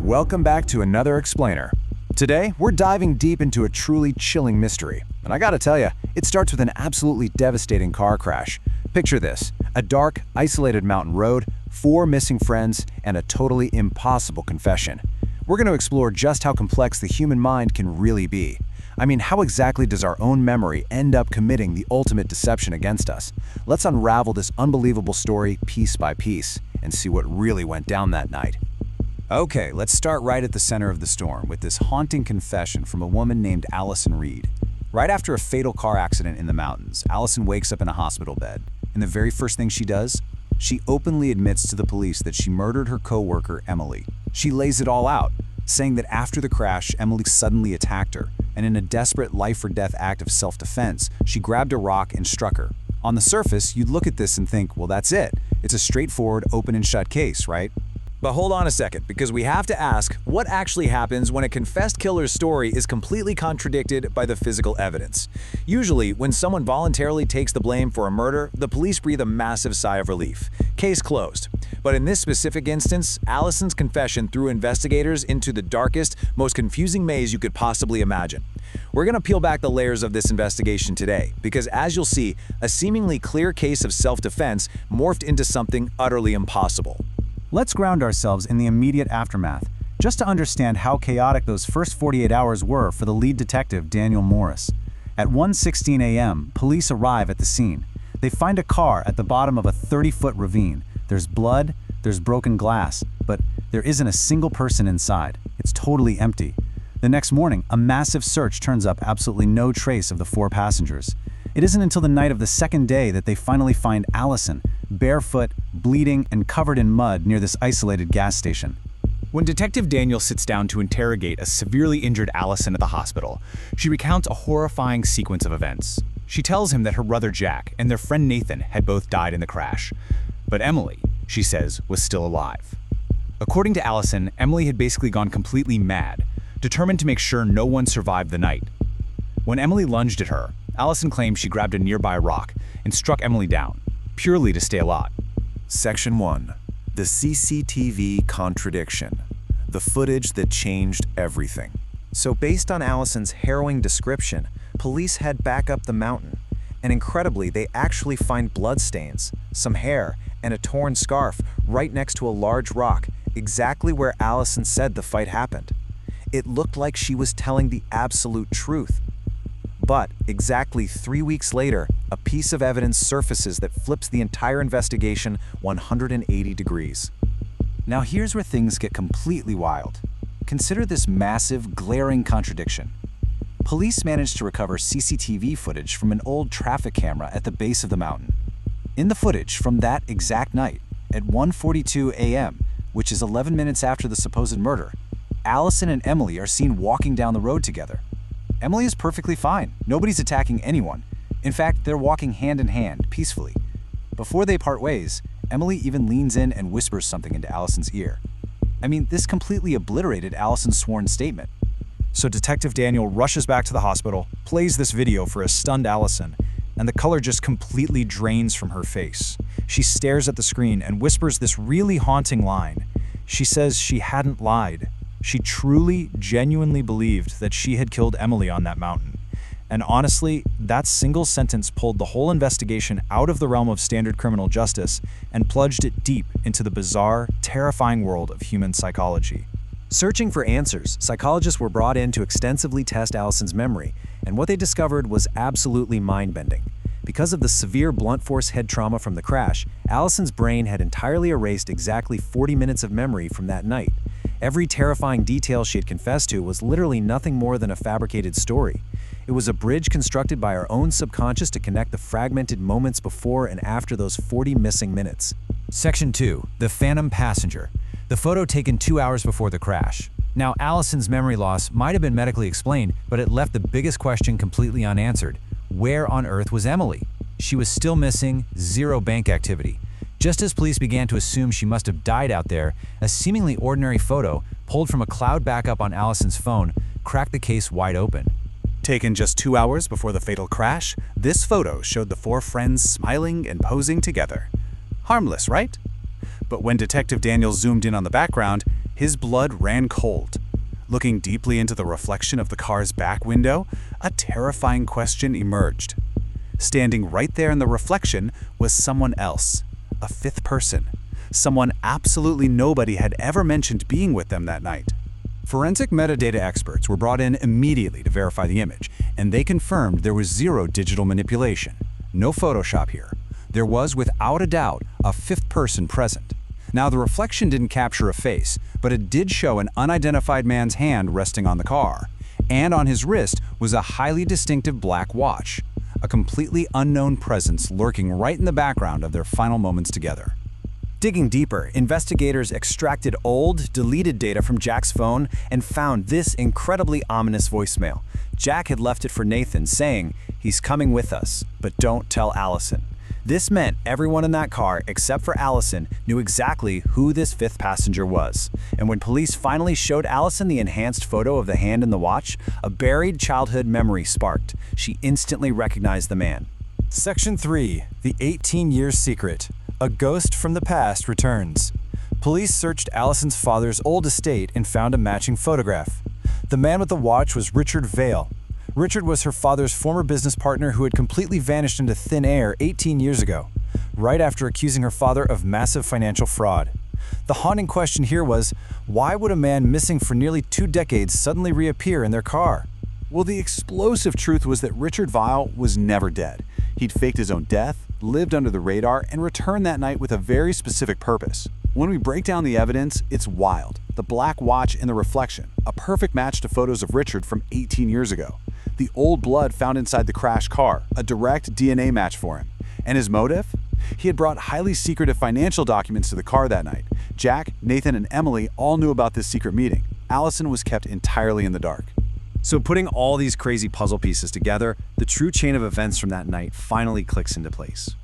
Welcome back to another Explainer. Today, we're diving deep into a truly chilling mystery. And I gotta tell you, it starts with an absolutely devastating car crash. Picture this: a dark, isolated mountain road, 4 missing friends, and a totally impossible confession. We're gonna explore just how complex the human mind can really be. I mean, how exactly does our own memory end up committing the ultimate deception against us? Let's unravel this unbelievable story piece by piece and see what really went down that night. Okay, let's start right at the center of the storm with this haunting confession from a woman named Alison Reed. Right after a fatal car accident in the mountains, Alison wakes up in a hospital bed, and the very first thing she does, she openly admits to the police that she murdered her co-worker, Emily. She lays it all out, saying that after the crash, Emily suddenly attacked her, and in a desperate life-or-death act of self-defense, she grabbed a rock and struck her. On the surface, you'd look at this and think, well, that's it. It's a straightforward open and shut case, right? But hold on a second, because we have to ask, what actually happens when a confessed killer's story is completely contradicted by the physical evidence? Usually, when someone voluntarily takes the blame for a murder, the police breathe a massive sigh of relief. Case closed. But in this specific instance, Alison's confession threw investigators into the darkest, most confusing maze you could possibly imagine. We're gonna peel back the layers of this investigation today, because as you'll see, a seemingly clear case of self-defense morphed into something utterly impossible. Let's ground ourselves in the immediate aftermath, just to understand how chaotic those first 48 hours were for the lead detective, Daniel Morris. At 1:16 a.m., police arrive at the scene. They find a car at the bottom of a 30-foot ravine. There's blood, there's broken glass, but there isn't a single person inside. It's totally empty. The next morning, a massive search turns up absolutely no trace of the 4 passengers. It isn't until the night of the second day that they finally find Alison, barefoot, bleeding, and covered in mud near this isolated gas station. When Detective Daniel sits down to interrogate a severely injured Alison at the hospital, she recounts a horrifying sequence of events. She tells him that her brother Jack and their friend Nathan had both died in the crash. But Emily, she says, was still alive. According to Alison, Emily had basically gone completely mad, determined to make sure no one survived the night. When Emily lunged at her, Alison claims she grabbed a nearby rock and struck Emily down, purely to stay alive. Section 1. The CCTV contradiction. The footage that changed everything. So based on Alison's harrowing description, police head back up the mountain, and incredibly, they actually find bloodstains, some hair, and a torn scarf right next to a large rock, exactly where Alison said the fight happened. It looked like she was telling the absolute truth. But exactly 3 weeks later, a piece of evidence surfaces that flips the entire investigation 180 degrees. Now here's where things get completely wild. Consider this massive, glaring contradiction. Police managed to recover CCTV footage from an old traffic camera at the base of the mountain. In the footage from that exact night, at 1:42 a.m., which is 11 minutes after the supposed murder, Alison and Emily are seen walking down the road together. Emily is perfectly fine. Nobody's attacking anyone. In fact, they're walking hand in hand, peacefully. Before they part ways, Emily even leans in and whispers something into Alison's ear. I mean, this completely obliterated Alison's sworn statement. So Detective Daniel rushes back to the hospital, plays this video for a stunned Alison, and the color just completely drains from her face. She stares at the screen and whispers this really haunting line. She says she hadn't lied. She truly, genuinely believed that she had killed Emily on that mountain. And honestly, that single sentence pulled the whole investigation out of the realm of standard criminal justice and plunged it deep into the bizarre, terrifying world of human psychology. Searching for answers, psychologists were brought in to extensively test Alison's memory, and what they discovered was absolutely mind-bending. Because of the severe blunt force head trauma from the crash, Alison's brain had entirely erased exactly 40 minutes of memory from that night. Every terrifying detail she had confessed to was literally nothing more than a fabricated story. It was a bridge constructed by our own subconscious to connect the fragmented moments before and after those 40 missing minutes. Section 2. The Phantom Passenger. The photo taken 2 hours before the crash. Now, Alison's memory loss might have been medically explained, but it left the biggest question completely unanswered. Where on earth was Emily? She was still missing, zero bank activity. Just as police began to assume she must have died out there, a seemingly ordinary photo, pulled from a cloud backup on Alison's phone, cracked the case wide open. Taken just 2 hours before the fatal crash, this photo showed the 4 friends smiling and posing together. Harmless, right? But when Detective Daniel zoomed in on the background, His blood ran cold. Looking deeply into the reflection of the car's back window, a terrifying question emerged. Standing right there in the reflection was someone else, a fifth person, someone absolutely nobody had ever mentioned being with them that night. Forensic metadata experts were brought in immediately to verify the image, and they confirmed there was zero digital manipulation. No Photoshop here. There was, without a doubt, a fifth person present. Now, the reflection didn't capture a face, but it did show an unidentified man's hand resting on the car. And on his wrist was a highly distinctive black watch, a completely unknown presence lurking right in the background of their final moments together. Digging deeper, investigators extracted old, deleted data from Jack's phone and found this incredibly ominous voicemail. Jack had left it for Nathan, saying, "He's coming with us, but don't tell Allison." This meant everyone in that car, except for Allison, knew exactly who this fifth passenger was. And when police finally showed Allison the enhanced photo of the hand in the watch, a buried childhood memory sparked. She instantly recognized the man. Section 3. The 18-Year Secret. A ghost from the past returns. Police searched Allison's father's old estate and found a matching photograph. The man with the watch was Richard Vale. Richard was her father's former business partner who had completely vanished into thin air 18 years ago, right after accusing her father of massive financial fraud. The haunting question here was, why would a man missing for nearly 2 decades suddenly reappear in their car? Well, the explosive truth was that Richard Vile was never dead. He'd faked his own death, lived under the radar, and returned that night with a very specific purpose. When we break down the evidence, it's wild. The black watch in the reflection, a perfect match to photos of Richard from 18 years ago. The old blood found inside the crashed car, a direct DNA match for him. And his motive? He had brought highly secretive financial documents to the car that night. Jack, Nathan, and Emily all knew about this secret meeting. Allison was kept entirely in the dark. So putting all these crazy puzzle pieces together, the true chain of events from that night finally clicks into place.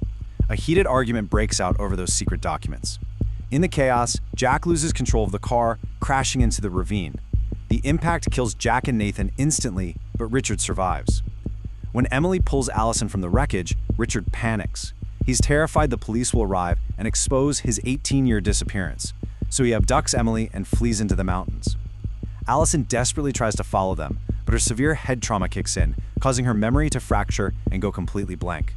A heated argument breaks out over those secret documents. In the chaos, Jack loses control of the car, crashing into the ravine. The impact kills Jack and Nathan instantly, but Richard survives. When Emily pulls Allison from the wreckage, Richard panics. He's terrified the police will arrive and expose his 18-year disappearance, so he abducts Emily and flees into the mountains. Allison desperately tries to follow them, but her severe head trauma kicks in, causing her memory to fracture and go completely blank.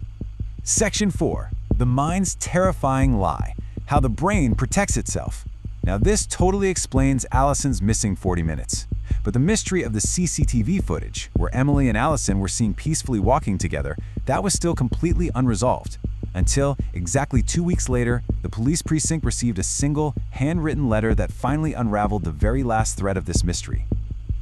Section 4. The mind's terrifying lie. How the brain protects itself. Now this totally explains Allison's missing 40 minutes. But the mystery of the CCTV footage, where Emily and Allison were seen peacefully walking together, that was still completely unresolved. Until, exactly 2 weeks later, the police precinct received a single, handwritten letter that finally unraveled the very last thread of this mystery.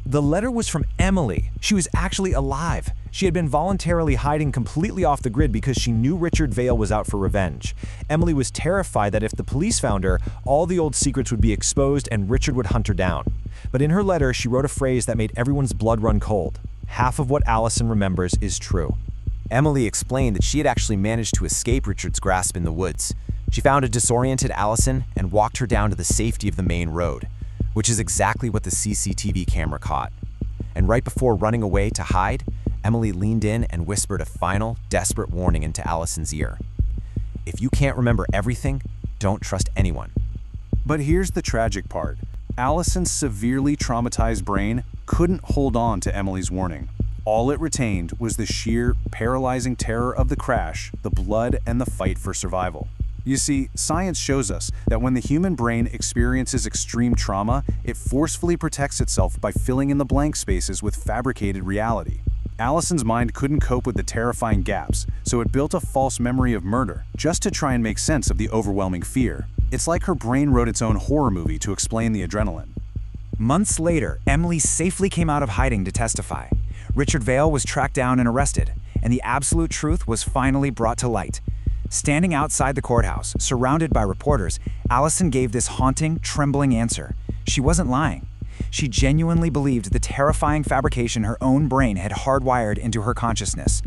The letter was from Emily. She was actually alive. She had been voluntarily hiding completely off the grid because she knew Richard Vale was out for revenge. Emily was terrified that if the police found her, all the old secrets would be exposed and Richard would hunt her down. But in her letter, she wrote a phrase that made everyone's blood run cold. Half of what Allison remembers is true. Emily explained that she had actually managed to escape Richard's grasp in the woods. She found a disoriented Allison and walked her down to the safety of the main road, which is exactly what the CCTV camera caught. And right before running away to hide, Emily leaned in and whispered a final, desperate warning into Allison's ear. If you can't remember everything, don't trust anyone. But here's the tragic part. Allison's severely traumatized brain couldn't hold on to Emily's warning. All it retained was the sheer, paralyzing terror of the crash, the blood, and the fight for survival. You see, science shows us that when the human brain experiences extreme trauma, it forcefully protects itself by filling in the blank spaces with fabricated reality. Allison's mind couldn't cope with the terrifying gaps, so it built a false memory of murder, just to try and make sense of the overwhelming fear. It's like her brain wrote its own horror movie to explain the adrenaline. Months later, Emily safely came out of hiding to testify. Richard Vale was tracked down and arrested, and the absolute truth was finally brought to light. Standing outside the courthouse, surrounded by reporters, Allison gave this haunting, trembling answer. She wasn't lying. She genuinely believed the terrifying fabrication her own brain had hardwired into her consciousness.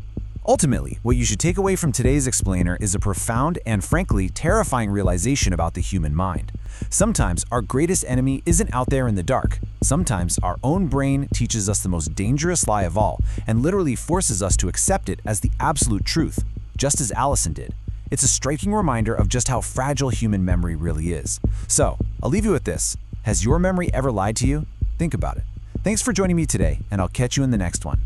Ultimately, what you should take away from today's explainer is a profound and frankly terrifying realization about the human mind. Sometimes our greatest enemy isn't out there in the dark. Sometimes our own brain teaches us the most dangerous lie of all and literally forces us to accept it as the absolute truth, just as Allison did. It's a striking reminder of just how fragile human memory really is. So, I'll leave you with this. Has your memory ever lied to you? Think about it. Thanks for joining me today, and I'll catch you in the next one.